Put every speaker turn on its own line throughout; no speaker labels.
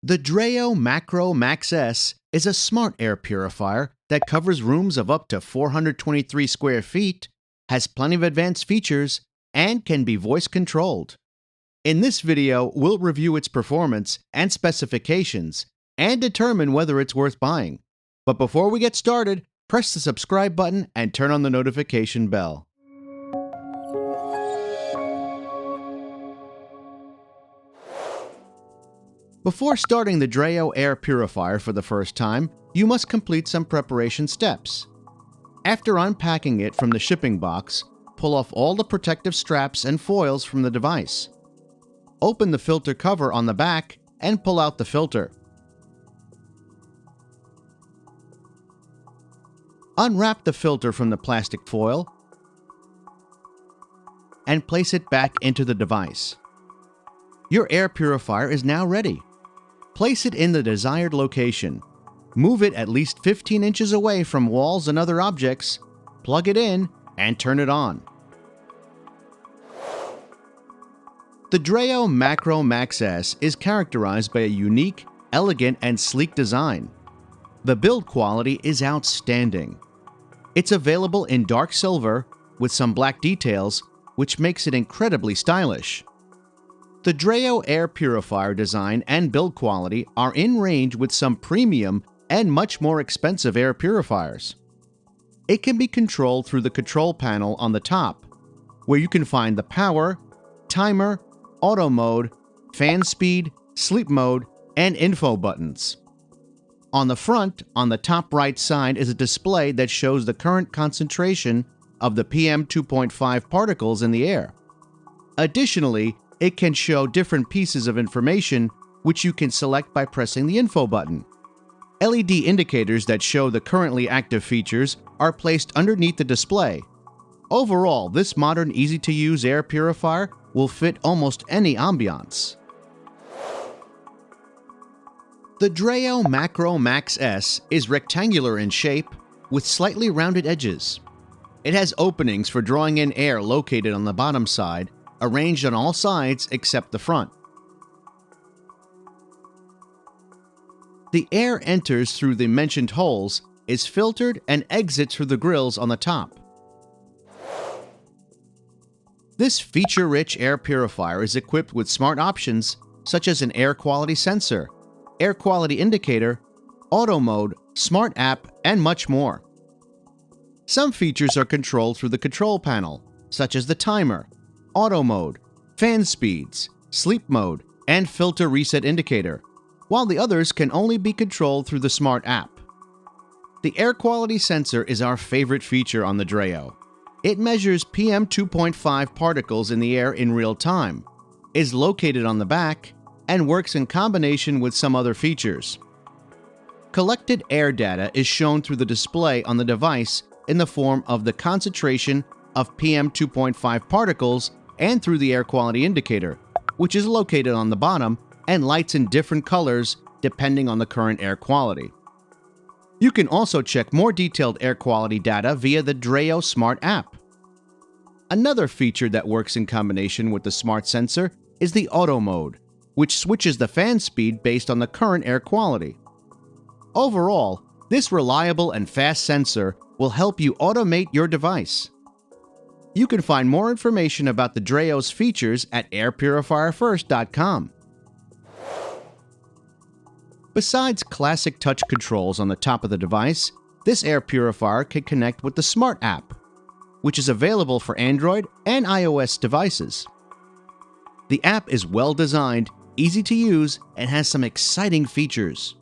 The DREO Macro Max S is a smart air purifier that covers rooms of up to 423 square feet, has plenty of advanced features, and can be voice controlled. In this video, we'll review its performance and specifications and determine whether it's worth buying. But before we get started, press the subscribe button and turn on the notification bell. Before starting the DREO air purifier for the first time, you must complete some preparation steps. After unpacking it from the shipping box, pull off all the protective straps and foils from the device. Open the filter cover on the back and pull out the filter. Unwrap the filter from the plastic foil and place it back into the device. Your air purifier is now ready. Place it in the desired location. Move it at least 15 inches away from walls and other objects, plug it in, and turn it on. The DREO Macro Max S is characterized by a unique, elegant, and sleek design. The build quality is outstanding. It's available in dark silver with some black details, which makes it incredibly stylish. The DREO air purifier design and build quality are in range with some premium and much more expensive air purifiers. It can be controlled through the control panel on the top, where you can find the power, timer, auto mode, fan speed, sleep mode, and info buttons. On the front, on the top right side, is a display that shows the current concentration of the PM 2.5 particles in the air. Additionally, it can show different pieces of information which you can select by pressing the info button. LED indicators that show the currently active features are placed underneath the display. Overall, this modern, easy-to-use air purifier will fit almost any ambiance. The DREO Macro Max S is rectangular in shape with slightly rounded edges. It has openings for drawing in air located on the bottom side, arranged on all sides except the front. The air enters through the mentioned holes, is filtered, and exits through the grills on the top. This feature-rich air purifier is equipped with smart options such as an air quality sensor, air quality indicator, auto mode, smart app, and much more. Some features are controlled through the control panel, such as the timer, auto mode, fan speeds, sleep mode, and filter reset indicator, while the others can only be controlled through the smart app. The air quality sensor is our favorite feature on the DREO. It measures PM 2.5 particles in the air in real time, is located on the back, and works in combination with some other features. Collected air data is shown through the display on the device in the form of the concentration of PM 2.5 particles and through the air quality indicator, which is located on the bottom and lights in different colors depending on the current air quality. You can also check more detailed air quality data via the DREO Smart App. Another feature that works in combination with the smart sensor is the auto mode, which switches the fan speed based on the current air quality. Overall, this reliable and fast sensor will help you automate your device. You can find more information about the DREO's features at airpurifierfirst.com. Besides classic touch controls on the top of the device, this air purifier can connect with the Smart App, which is available for Android and iOS devices. The app is well designed, easy to use, and has some exciting features.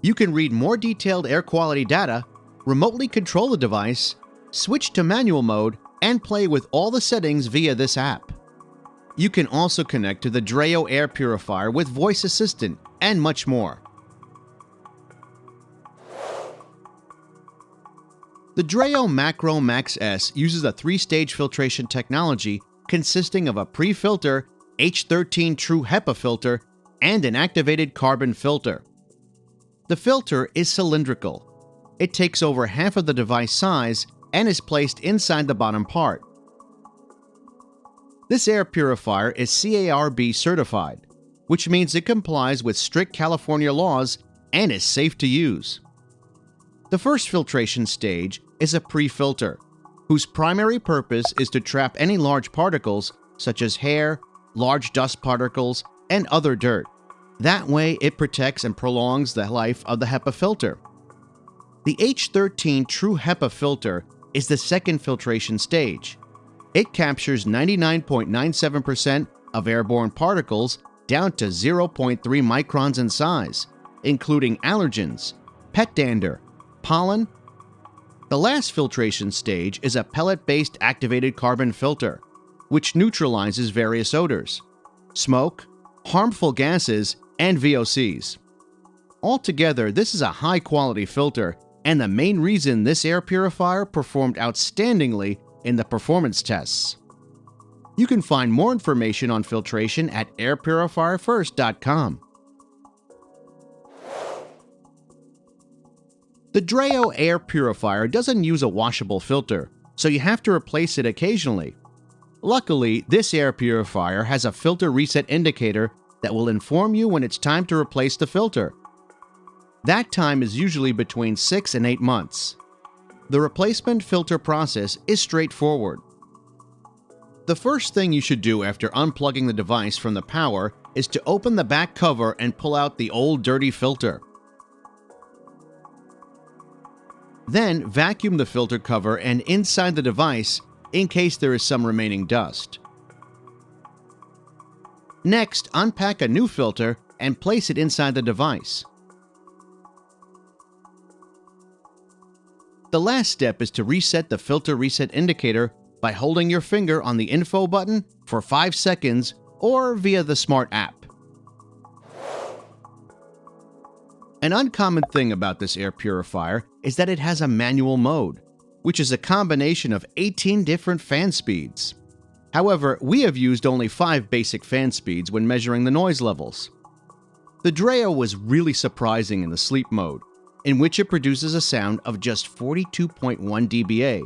You can read more detailed air quality data, remotely control the device, switch to manual mode, and play with all the settings via this app. You can also connect to the DREO air purifier with voice assistant and much more. The DREO Macro Max S uses a 3-stage filtration technology consisting of a pre-filter H13 True HEPA filter and an activated carbon filter. The filter is cylindrical. It takes over half of the device size and is placed inside the bottom part. This air purifier is CARB certified. which means it complies with strict California laws and is safe to use. The first filtration stage is a pre-filter, whose primary purpose is to trap any large particles such as hair, large dust particles, and other dirt. That way, it protects and prolongs the life of the HEPA filter. The H13 True HEPA filter is the second filtration stage. It captures 99.97% of airborne particles down to 0.3 microns in size, including allergens, pet dander, pollen. The last filtration stage is a pellet-based activated carbon filter, which neutralizes various odors, smoke, harmful gases, and VOCs. Altogether, this is a high-quality filter and the main reason this air purifier performed outstandingly in the performance tests. You can find more information on filtration at airpurifierfirst.com. The DREO air purifier doesn't use a washable filter, so you have to replace it occasionally. Luckily, this air purifier has a filter reset indicator that will inform you when it's time to replace the filter. That time is usually between 6 and 8 months. The replacement filter process is straightforward. The first thing you should do after unplugging the device from the power is to open the back cover and pull out the old dirty filter. Then vacuum the filter cover and inside the device in case there is some remaining dust. Next, unpack a new filter and place it inside the device. The last step is to reset the filter reset indicator by holding your finger on the info button for 5 seconds or via the Smart App. An uncommon thing about this air purifier is that it has a manual mode, which is a combination of 18 different fan speeds. However, we have used only 5 basic fan speeds when measuring the noise levels. The DREO was really surprising in the sleep mode, in which it produces a sound of just 42.1 dBA,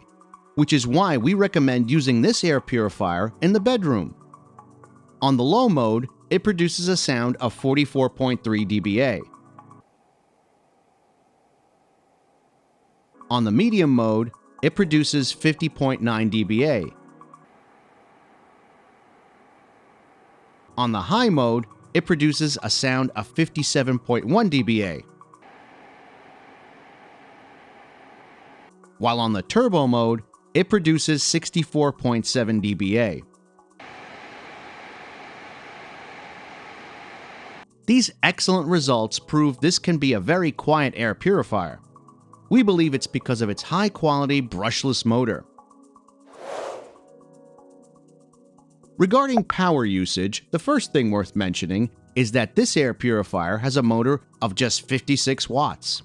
which is why we recommend using this air purifier in the bedroom. On the low mode, it produces a sound of 44.3 dBA. On the medium mode, it produces 50.9 dBA. On the high mode, it produces a sound of 57.1 dBA. While on the turbo mode, it produces 64.7 dBA. These excellent results prove this can be a very quiet air purifier. We believe it's because of its high-quality brushless motor. Regarding power usage, the first thing worth mentioning is that this air purifier has a motor of just 56 watts.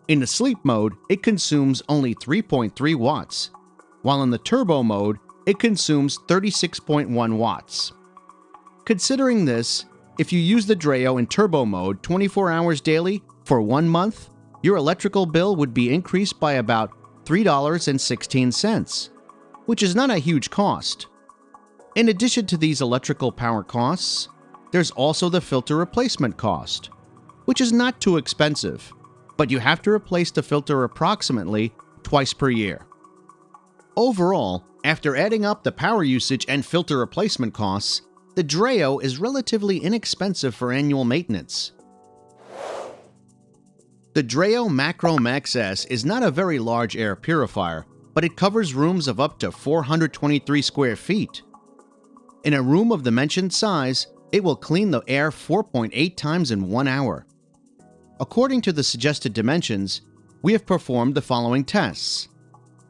In the sleep mode, it consumes only 3.3 watts, while in the turbo mode, it consumes 36.1 watts. Considering this, if you use the DREO in turbo mode 24 hours daily for 1 month, your electrical bill would be increased by about $3.16, which is not a huge cost. In addition to these electrical power costs, there's also the filter replacement cost, which is not too expensive, but you have to replace the filter approximately twice per year. Overall, after adding up the power usage and filter replacement costs, the DREO is relatively inexpensive for annual maintenance. The DREO Macro Max S is not a very large air purifier, but it covers rooms of up to 423 square feet. In a room of the mentioned size, it will clean the air 4.8 times in 1 hour. According to the suggested dimensions, we have performed the following tests.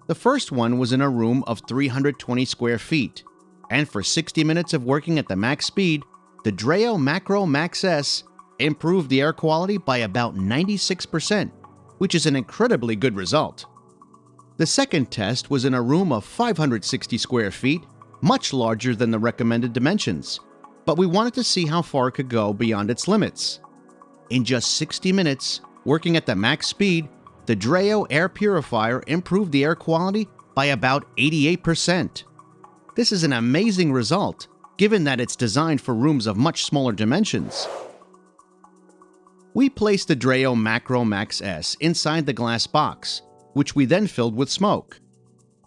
The first one was in a room of 320 square feet, and for 60 minutes of working at the max speed, the DREO Macro Max S improved the air quality by about 96%, which is an incredibly good result. The second test was in a room of 560 square feet, much larger than the recommended dimensions, but we wanted to see how far it could go beyond its limits. In just 60 minutes, working at the max speed, the DREO air purifier improved the air quality by about 88%. This is an amazing result, given that it's designed for rooms of much smaller dimensions. We placed the DREO Macro Max S inside the glass box, which we then filled with smoke.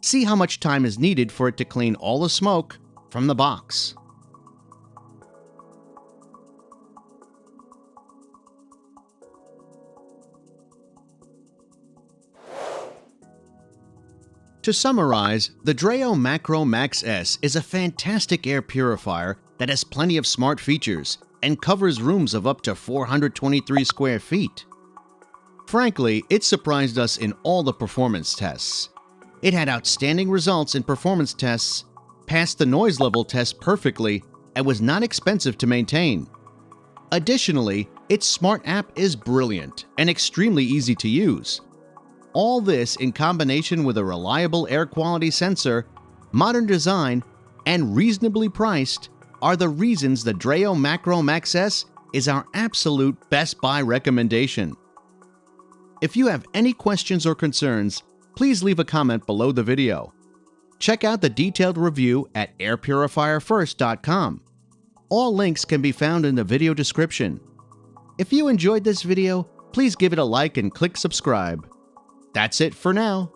See how much time is needed for it to clean all the smoke from the box. To summarize, the DREO Macro Max S is a fantastic air purifier that has plenty of smart features and covers rooms of up to 423 square feet. Frankly, it surprised us in all the performance tests. It had outstanding results in performance tests, passed the noise level test perfectly, and was not expensive to maintain. Additionally, its smart app is brilliant and extremely easy to use. All this in combination with a reliable air quality sensor, modern design, and reasonably priced are the reasons the DREO Macro Max S is our absolute best buy recommendation. If you have any questions or concerns, please leave a comment below the video. Check out the detailed review at airpurifierfirst.com. All links can be found in the video description. If you enjoyed this video, please give it a like and click subscribe. That's it for now.